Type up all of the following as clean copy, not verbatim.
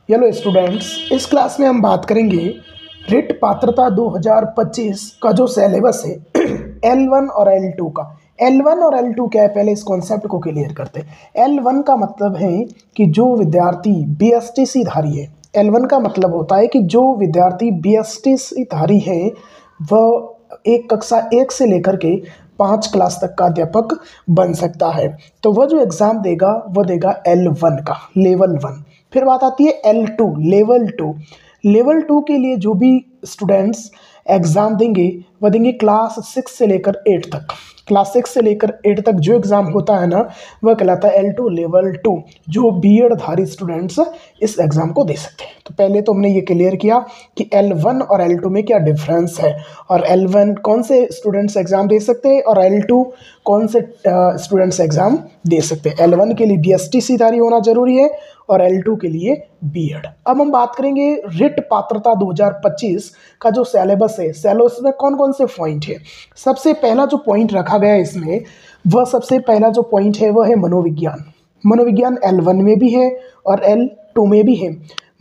Hello students, इस class में हम बात करेंगे रिट पात्रता 2025 का जो सिलेबस है L1 और L2 का। L1 और L2 क्या है, पहले इस कॉन्सेप्ट को क्लियर करते हैं। L1 का मतलब है कि जो विद्यार्थी BSTC धारी है। L1 का मतलब होता है कि जो विद्यार्थी BSTC धारी है वह एक कक्षा 1 से लेकर के 5 क्लास तक का अध्यापक बन सकता है। तो वह जो एग्ज़ाम देगा वह देगा L1 का, लेवल 1। फिर बात आती है L2, लेवल 2। लेवल 2 के लिए जो भी स्टूडेंट्स एग्ज़ाम देंगे वह देंगे क्लास 6 से लेकर 8 तक। क्लास 6 से लेकर 8 तक जो एग्ज़ाम होता है ना, वह कहलाता है L2, लेवल 2। जो बीएड धारी स्टूडेंट्स इस एग्ज़ाम को दे सकते हैं। तो पहले तो हमने ये क्लियर किया कि L1 और L2 में क्या डिफरेंस है, और L1 कौन से स्टूडेंट्स एग्ज़ाम दे सकते हैं और L2 कौन से स्टूडेंट्स एग्ज़ाम दे सकते हैं। L1 के लिए BSTC धारी होना जरूरी है और L2 के लिए बीएड। अब हम बात करेंगे रिट पात्रता 2025 का जो सिलेबस है। सिलेबस में कौन कौन से पॉइंट है। सबसे पहला जो पॉइंट रखा गया है इसमें, वह सबसे पहला जो पॉइंट है वह है मनोविज्ञान। मनोविज्ञान L1 में भी है और L2 में भी है।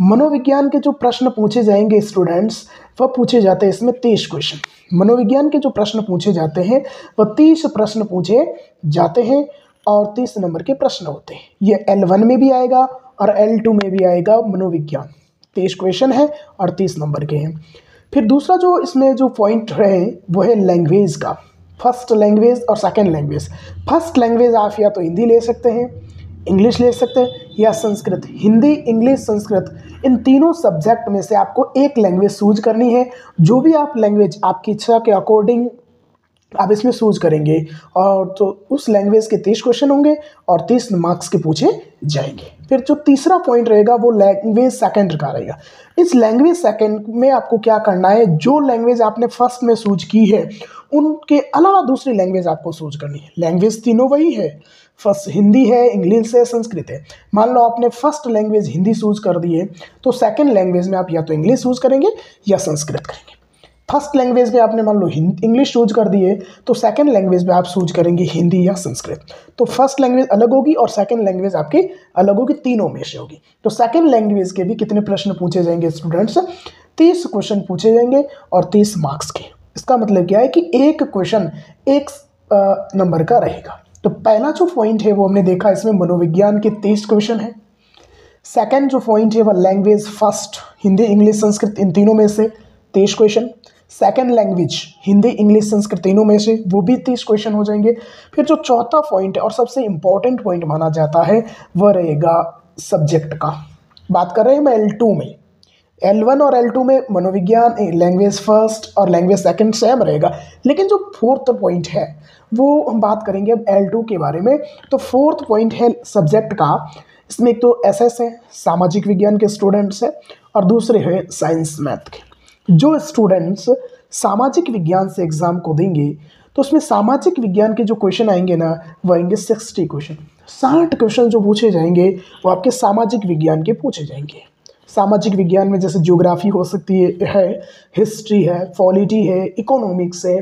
मनोविज्ञान के जो प्रश्न पूछे जाएंगे स्टूडेंट्स, वह पूछे जाते हैं इसमें 30 क्वेश्चन। मनोविज्ञान के जो प्रश्न पूछे जाते हैं वह 30 प्रश्न पूछे जाते हैं और 30 नंबर के प्रश्न होते हैं। ये L1 में भी आएगा और L2 में भी आएगा। मनोविज्ञान 30 क्वेश्चन है और 30 नंबर के हैं। फिर दूसरा जो इसमें जो पॉइंट है वो है लैंग्वेज का। फर्स्ट लैंग्वेज और सेकंड लैंग्वेज। फर्स्ट लैंग्वेज आप या तो हिंदी ले सकते हैं, इंग्लिश ले सकते हैं या संस्कृत। हिंदी, इंग्लिश, संस्कृत, इन तीनों सब्जेक्ट में से आपको एक लैंग्वेज चूज करनी है। जो भी आप लैंग्वेज आपकी इच्छा के अकॉर्डिंग आप इसमें चूज करेंगे, और तो उस लैंग्वेज के 30 क्वेश्चन होंगे और 30 मार्क्स के पूछे जाएंगे। फिर जो तीसरा पॉइंट रहेगा वो लैंग्वेज सेकंड का रहेगा। इस लैंग्वेज सेकंड में आपको क्या करना है, जो लैंग्वेज आपने फर्स्ट में चूज की है उनके अलावा दूसरी लैंग्वेज आपको चूज करनी है। लैंग्वेज तीनों वही है, फर्स्ट हिंदी है, इंग्लिश है, संस्कृत है। मान लो आपने फर्स्ट लैंग्वेज हिंदी चूज कर दी है, तो सेकंड लैंग्वेज में आप या तो इंग्लिश चूज करेंगे या संस्कृत करेंगे। फर्स्ट लैंग्वेज में आपने मान लो इंग्लिश चूज कर दी है, तो सेकंड लैंग्वेज में आप चूज करेंगे हिंदी या संस्कृत। तो फर्स्ट लैंग्वेज अलग होगी और सेकंड लैंग्वेज आपकी अलग होगी, तीनों में से होगी। तो सेकंड लैंग्वेज के भी कितने प्रश्न पूछे जाएंगे स्टूडेंट्स, 30 क्वेश्चन पूछे जाएंगे और 30 मार्क्स के। इसका मतलब क्या है कि एक क्वेश्चन एक नंबर का रहेगा। तो पहला जो पॉइंट है वो हमने देखा, इसमें मनोविज्ञान के 30 क्वेश्चन है। सेकंड जो पॉइंट है वह language first, Hindi, English, Sanskrit, इन तीनों में से 30 question. Second language Hindi, English, Sanskrit, तीनों में से वो भी 30 क्वेश्चन हो जाएंगे। फिर जो चौथा पॉइंट है और सबसे इंपॉर्टेंट पॉइंट माना जाता है वह रहेगा सब्जेक्ट का। बात कर रहे हैं हम L2 में। L1 और L2 में मनोविज्ञान लैंग्वेज फर्स्ट और लैंग्वेज सेकंड सेम रहेगा, लेकिन जो फोर्थ पॉइंट है वो हम बात करेंगे अब L2 के बारे में। तो फोर्थ पॉइंट है सब्जेक्ट का। इसमें एक तो SS है, सामाजिक विज्ञान के स्टूडेंट्स है, और दूसरे है साइंस मैथ के। जो स्टूडेंट्स सामाजिक विज्ञान से एग्ज़ाम को देंगे तो उसमें सामाजिक विज्ञान के जो क्वेश्चन आएंगे ना, वो आएंगे 60 क्वेश्चन। 60 क्वेश्चन जो पूछे जाएंगे वो आपके सामाजिक विज्ञान के पूछे जाएंगे। सामाजिक विज्ञान में जैसे ज्योग्राफी हो सकती है, हिस्ट्री है, पॉलिटी है, इकोनॉमिक्स है,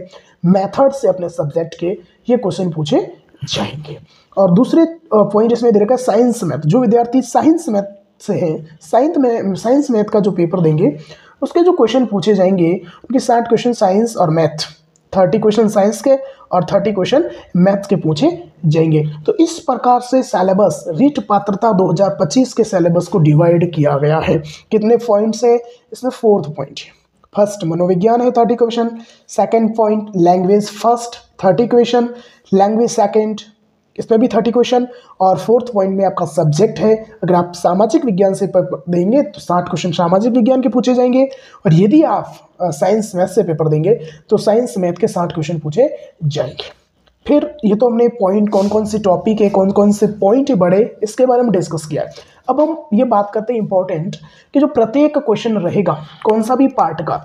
मैथड से अपने सब्जेक्ट के ये क्वेश्चन पूछे जाएंगे। और दूसरे पॉइंट इसमें दे रखा है साइंस मैथ। जो विद्यार्थी साइंस मैथ से हैं, साइंस मैथ का जो पेपर देंगे उसके जो क्वेश्चन पूछे जाएंगे उनके 60 क्वेश्चन साइंस और मैथ, 30 क्वेश्चन साइंस के और 30 क्वेश्चन मैथ के पूछे जाएंगे। तो इस प्रकार से सिलेबस रीट पात्रता 2025 के सिलेबस को डिवाइड किया गया है। कितने पॉइंट्स है इसमें, 4th पॉइंट है। फर्स्ट मनोविज्ञान है 30 question, second point language first 30 question, language second इसमें भी 30 क्वेश्चन, और 4th पॉइंट में आपका सब्जेक्ट है। अगर आप सामाजिक विज्ञान से पेपर देंगे तो 60 क्वेश्चन सामाजिक विज्ञान के पूछे जाएंगे, और यदि आप साइंस मैथ से पेपर देंगे तो साइंस मैथ के 60 क्वेश्चन पूछे जाएंगे। फिर ये तो हमने पॉइंट कौन कौन से टॉपिक है, कौन कौन से पॉइंट बड़े, इसके बारे में डिस्कस किया है। अब हम ये बात करते हैं इंपॉर्टेंट कि जो प्रत्येक क्वेश्चन रहेगा कौन सा भी पार्ट का,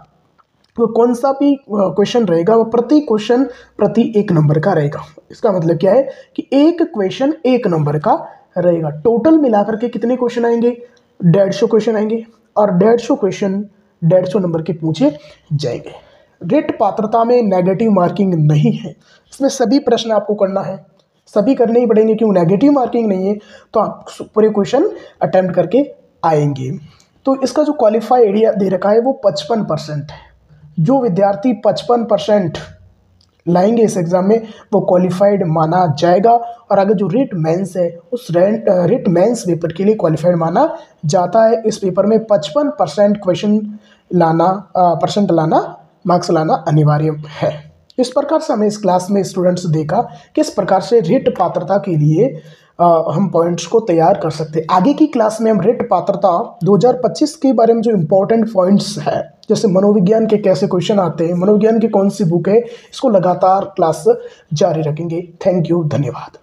तो कौन सा भी क्वेश्चन रहेगा वो प्रति क्वेश्चन प्रति 1 नंबर का रहेगा। इसका मतलब क्या है कि एक क्वेश्चन 1 नंबर का रहेगा। टोटल मिलाकर के कितने क्वेश्चन आएंगे, 150 क्वेश्चन आएंगे, और 150 क्वेश्चन 150 नंबर के पूछे जाएंगे। रिट पात्रता में नेगेटिव मार्किंग नहीं है। इसमें सभी प्रश्न आपको करना है, सभी करने ही पड़ेंगे। क्यों, नेगेटिव मार्किंग नहीं है तो आप पूरे क्वेश्चन अटेम्प्ट करके आएंगे। तो इसका जो क्वालिफाई एरिया दे रखा है वो 55% है। जो विद्यार्थी 55% लाएंगे इस एग्ज़ाम में वो क्वालिफाइड माना जाएगा। और आगे जो रिट मेंस है उस रिट मेंस पेपर के लिए क्वालिफाइड माना जाता है। इस पेपर में 55% क्वेश्चन लाना परसेंट लाना मार्क्स लाना अनिवार्य है। इस प्रकार से हमें इस क्लास में स्टूडेंट्स देखा किस प्रकार से रिट पात्रता के लिए हम पॉइंट्स को तैयार कर सकते हैं। आगे की क्लास में हम रिट पात्रता 2025 के बारे में जो इम्पोर्टेंट पॉइंट्स है, जैसे मनोविज्ञान के कैसे क्वेश्चन आते हैं, मनोविज्ञान की कौन सी बुक है, इसको लगातार क्लास जारी रखेंगे। थैंक यू, धन्यवाद।